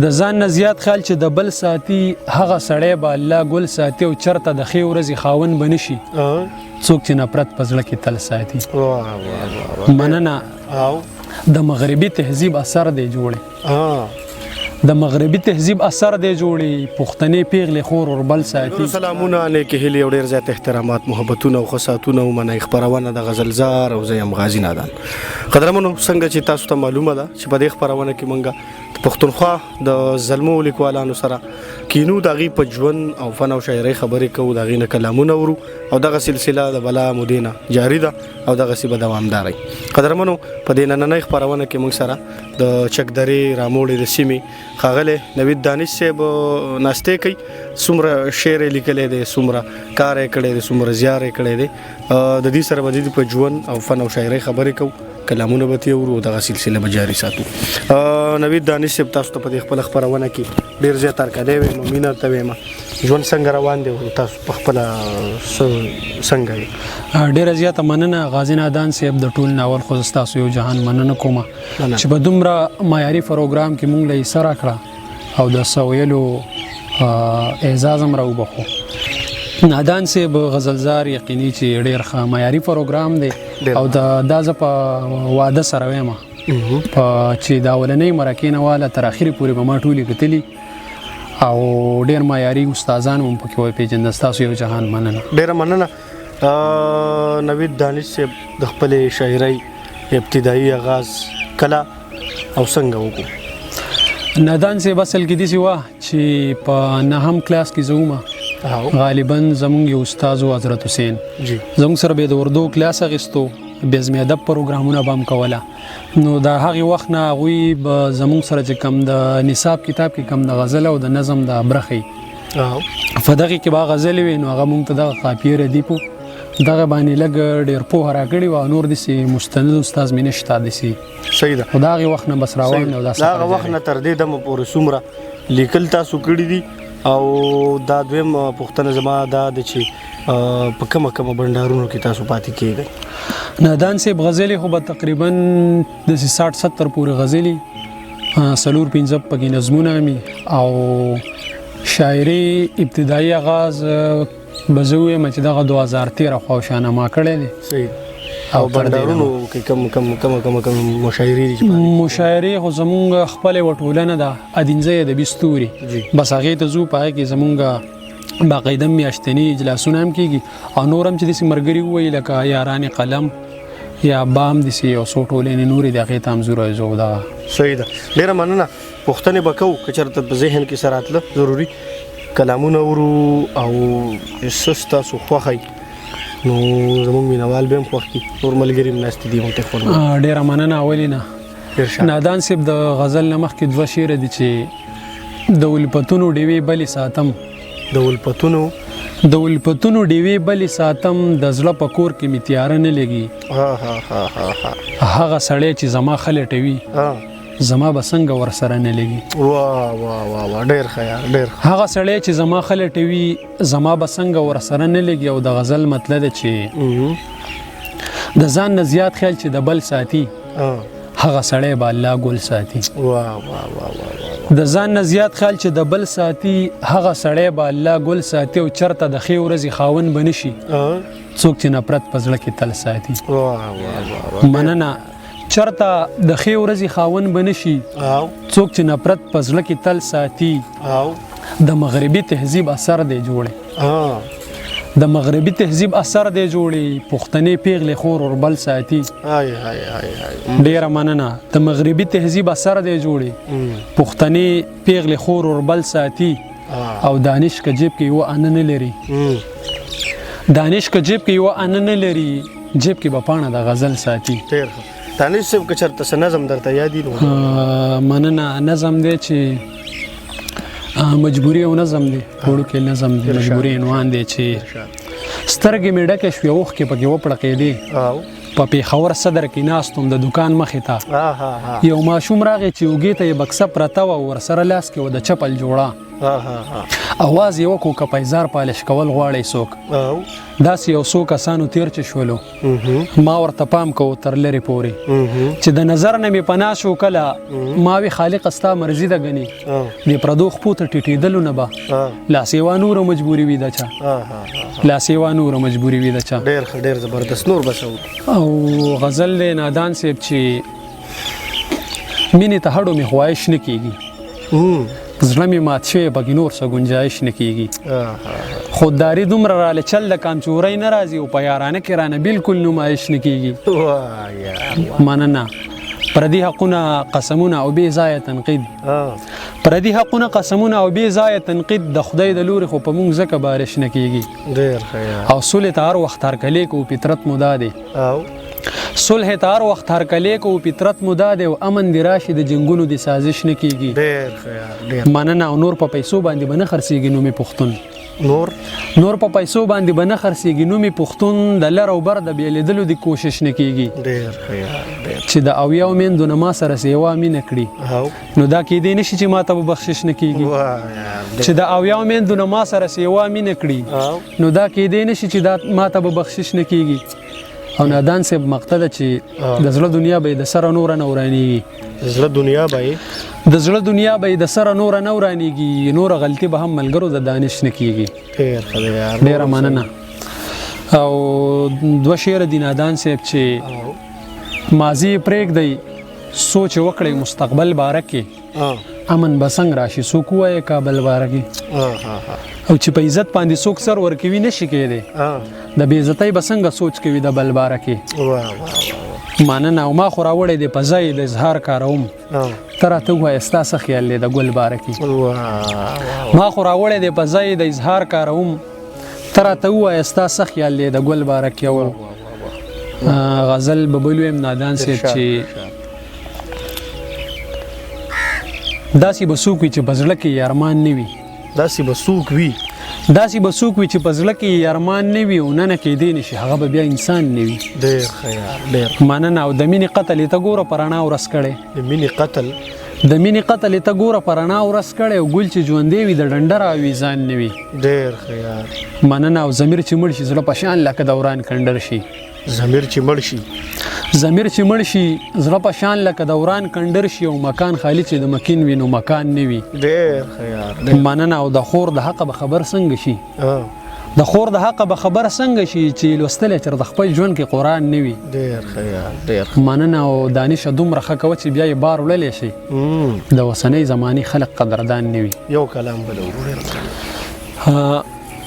د ځان نه زیات خیال چې د بل ساتي هغه سړی به الله ګل ساتي او چرته د ښې ورځې خاوند به نه شي څوک چې نفرت په زړه کې تل ساتي. مننه. د مغربي تهذیب اثر دی جوړې د مغربي تهذیب اثر دی جوړې پښتنې پیغلې خور اور بل ساتي. سلامونه نیکې هیلې او ډېر زیات احترامات محبتونه او خصاتونه ومنئ. خپرونه د غزلزار او زه یم غازي نادان. قدرمنو څنګه چې تاسو ته معلومه ده چې په دې خپرونه کې مونږ پښتونخوا د زلمو لیکوالانو سره کینو د هغې په ژوند او فن او شاعرۍ خبرې کوو، د هغې نه کلامونه ورو او دغه سلسله د بلا مودې نه جاري ده او دغسې به دوامداره وي. قدرمنو په دې نننۍ خپرونه کې موږ سره د چکدرې راموړې د سیمې ښاغلی نوید دانش صاحب ناستې کوي. څومره شعر یې لیکلی دی، څومره کار یې کړی دی، څومره زیار یې کړی دی. د دې سره به د دې په ژوند او فن او شاعرۍ خبرې کوو، کلامونه به ترې اورو او دغه سلسله به جاري ساتو. نوید دانش صاحب تاسو ته په دې خپله خپرونه کې ډېر زیات هرکلی وایم، مینه ورته وایم. ژوند څنګه روان دی او تاسو په خپله څنګه یې؟ ډېره زیاته مننه غازي نادان صاحب. د ټول ناول خو زه ستاسو یو جهان مننه کومه چې په دومره معیاري پروګرام کې مونږ له یې سره کړه او د څه ویلو اعزاز هم راوبخو. نادان صاحب غزلزار یقیني چې ډېر ښه معیاري پروګرام دی او دا زه په واده سره وایم چې د اولنۍ مرکې نه واله تر اخرې پورې به ما ټولې کتلي او ډېر معیاري استادان هم پکې وپېژنده. ستاسو یو جهان مننه. ډېره مننه. نوید دانش صاحب د خپلې شاعرۍ ابتدایي آغاز کله او څنګه وکړو؟ نادان صاحب اصل کې داسې وه چې په نهم کلاس کې زه ومه، غالبا زمونږ یو استاد و حضرت حسین، زمونږ سره به د اردو کلاس اخیستو، بزم ادب پروګرامونه به هم کوله. نو د هغې وخت نه هغوی به زمونږ سره چې کم د نصاب کتاب کې کم د غزل او د نظم د برخې په دغې کې به غزلې وي، نو هغه مونږ ته دغه قافیې ردیف و، دغه باندې لږ ډېر پوهه راکړې وه. نور داسې مستند استاذ مې نشته داسې. صحیح ده. خو د هغې وخت نه بس روان او د هغه وخت نه تر دې دمه پورې څومره لیکل تاسو کړي دي؟ او دا دویم پوښتنه زما دا ده چې په کومه بنډارونو کې تاسو پاتې کېږئ؟ نادان صاحب غزلې خو به تقریبا داسې 60-70 پورې غزلې، 4-5 پکې نظمونه مې او شاعري ابتدایي آغاز به زه ووایم چې دغه 2013 خواوشانه ما کړی دی. صحیح. او بنډارونو کې کوم مشاعرې دي؟ مشاعرې خو زمونږ خپله یوه ټولنه ده ادینزه ادبي ستوري، بس هغې ته ځو، په هغې کې زمونږ باقاعده میاشتني اجلاسونه هم کېږي او نور هم چې داسې ملګري ووایي لکه یاران قلم یا بام داسې یو څو ټولنې نورې دي، هغې ته هم ځو راځو. دغه صحیح ده. ډېره مننه. پوښتنې به کوو که چېرته په ذهن کې سره راتله ضروري کلامونه ورو او څه ستاسو خوښی نو زموږ مینوال به هم خوښ کړي، نور ملګري هم ناستې دي مونږ ته خپل. ډېره مننه. ولې نه نادان صاحب د غزل نه مخکې 2 شعره دي چې د الفتونو ډیوې بلې ساتم، د الفتونو ډیوې بلې ساتم، د زړه په کور کې مې تیاره نه لګي، هغه سړی چې زما ښه لټوي زما به څنګه ورسره نه لګي. واه واه واه ډېر ښه یار، ډېر. هغه سړی چې زما ښه لټوي زما به څنګه ورسره نه لګي. او د غزل مطلب دی چې د ځان نه زیات خیال چې د بل ساتي هغه سړی به الله ګل ساتي. واه واه واه واه. د ځان نه زیات خیال چې د بل ساتي هغه سړی به الله ګل ساتي او چرته د ښې ورځې خاوند به نه شي څوک چې نفرت په زړه کې تل ساتي. واه واه واه. مننه. چرته د ښې ورځې خاوند به نه شي څوک چې نفرت په زړه کې تل ساتي. د مغربي تهذیب اثر دی جوړې د مغربي تهذیب اثر دی جوړې پښتنې پیغلې خور اور بل ساتي. ډېره مننه. د مغربي تهذیب اثر دی جوړې پښتنې پیغلې خور اور بل ساتي. او دانش که جیب کې یوه انه نه لري، دانش که جیب کې یوه انه نه لري، جیب کې به پاڼه د غزل ساتي. ډېر ښه. دانش صاحب که چېرته څه نظم درته یادي نو؟ مننه. نظم دی چې مجبوري او نظم دی، وړوکی نظم دی، مجبوري عنوان دی چې سترګې مې ډکې شوې اوښکې پکې وپړقېدې، په پېښور صدر کې ناست وم د دوکان مخې ته، یو ماشوم راغی چې اوږې ته یې بکسه پرته وه ورسره لاس کې و د چپل جوړه، اواز یې وکړو که پیزار پالش کول غواړئ څوک داسې یو څو کسانو تیر چې شولو ما ورته پام کوو تر لرې پورې چې د نظر نه مې پناه شو کله ما وی خالق ستا مرضي ده ګنې د پردو خپو ته ټیټېدلو نه به لا سیوا نوره مجبوري وي د چا لا سیوا نوره مجبوري وي د چا ډېر زبردست نور بسو او غزل دی نادان صاحب چې مینې ته هډو مې خواهش نه کېږي زړه مې مات شوی پکې نور څه ګنجایش نه کېږي خودداري دومره راله چل د کامچورۍ نه راځي او په یارانه کې رانه بلکل نمایش نه کېږي مننه پردي حقونه قسمونه او بې ځایه تنقید پردي حقونه قسمونه او بې ځایه تنقید د خدای د لورې خو په موږ ځکه بارش نه کېږي او صلح ته هر وخت هرکلی کوو فطرت مو دا دی صلح ته هر وخت هرکلی کوو فطرت مو دا دی او امن دې راشي د جنګونو د سازش نه کېږي مننه او نور په پیسو باندې به نه خرڅېږي نومې پښتون نور په پیسو باندې به نه خرڅېږي نومې پښتون د لر او بر د بېلېدلو د کوشش نه کېږي چې د اویاو میندو نه ما سره سیوا مینه کړي نو دا کېدی نه شي چې ما ته به بخشش نه کېږي چې د اویاو میندو نه ما سره سیوا مینه کړي نو دا کېدی نه شي چې دا ما ته به بخشش نه کېږي او نادان صاحب مقطع ده چې د زړه دنیا به د سره نوره نه ورانېږي د زړه دنیا به د سره نوره نه ورانېږي نوره غلطي به هم ملګرو د دانش نه کېږي ډېره مننه او دوه شعر دي نادان صاحب چې ماضي پرېږدئ سوچ وکړئ مستقبل باره کې امن به څنګه راشي څوک ووایه کابل باره کې او چې په عزت باندې څوک سر ورکوي نشي کېدی د بې عزتۍ به څنګه سوچ کوي د بل باره کې مننه او ما خو راوړی دی په ځای د اظهار کاروم ته راته ووایه ستا څه خیال دی د ګل باره کې ما خو راوړی دی په ځای د اظهار کاروم ته راته ووایه ستا څه خیال دی د ګل باره کې او غزل به بل ویم نادان صاحب چې داسې به څوک وي چې په زړه کې یې ارمان نه وي داسې به څوک وي چې په زړه کې یې ارمان نه وي او نه کېدی نه شي هغه به بیا انسان نه وي مننه او د مینې قتل یې ته ګوره په رڼا ورځ کړی د مینې قتل یې ته ګوره په رڼا ورځ کړی او ګل چې ژوندی وي د ډنډر اوي ځان نه وي مننه او ضمیر چې مړ شي زړه په شان لکه دوران کندر شي ضمیر چې مړ شي زړه په شان لکه دوران کندر شي او مکان خالی چې د مکین وي نو مکان نه وي مننه او د خور د حق به خبر څنګه شي چې لوستلی تر د خپل ژوند کې قرآن نه وي مننه او دانش دومره ښه کوه چې بیا یې بار وړلی شي د اوسنۍ زمانې خلق قدردان نه وي یو کلام به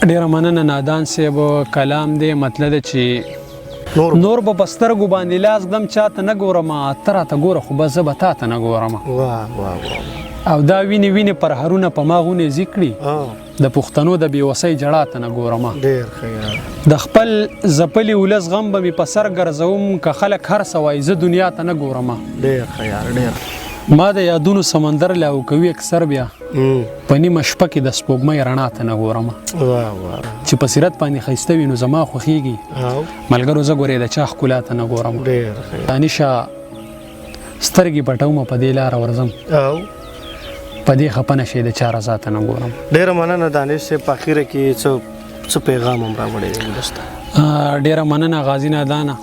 ډېره مننه نادان صاحب کلام دی مطلب ده چې نور به په سترګو باندې لاس ږدم چاته نه ګورم ته راته ګوره خو به زه به تا ته نه ګورم او دا وینې پرهرونه په ما غونې کړي د پښتنو د بېوسۍ جړا ته نه ګورم د خپل ځپلي ولس غم به مې په سر ګرځوم که خلک هر څه وایي زه دنیا ته نه ګورم ما د یادونو سمندر لاو کوي اکثر بیا په نیمه شپه کې د سپوږمۍ رڼا ته نه ګورم چې په سیرت باندې ښایسته وي نو زما خوښیږي ملګرو زه ګورې د چا ښکلا ته نه ګورم دانشه سترګې پټوم په دې لاره ورځم په دې خفه نه شي د چا رضا ته نه ګورم ډېره مننه دانش صاحب په اخره کې څه پیغام هم راوړی دی ډېره مننه غازي نادانه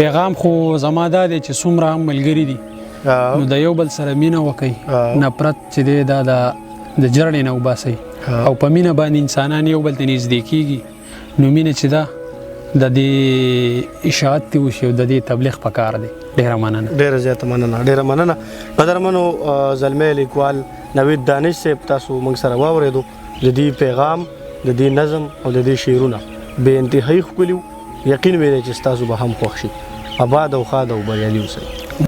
پیغام خو زما دا دی چې څومره هم ملګري دي نو د یو بل سره مینه وکئ نفرت چې دی دا د جرړې نه وباسئ او په مینه باندې انسانان یو بل ته نږدې کېږي نو مینه چې ده د دې اشاعت ته وشي او د دې تبلیغ پکار دی ډېره مننه ډېره زیاته مننه قدرمنو زلمی لیکوال نوید دانش صاحب تاسو موږ سره واورېدو د دې پیغام د دې نظم او د دې شعرونه بې انتهایي ښکلي یقین مې دی چې ستاسو به هم خوښ شي آباد او ښاد او بریالي اوسئ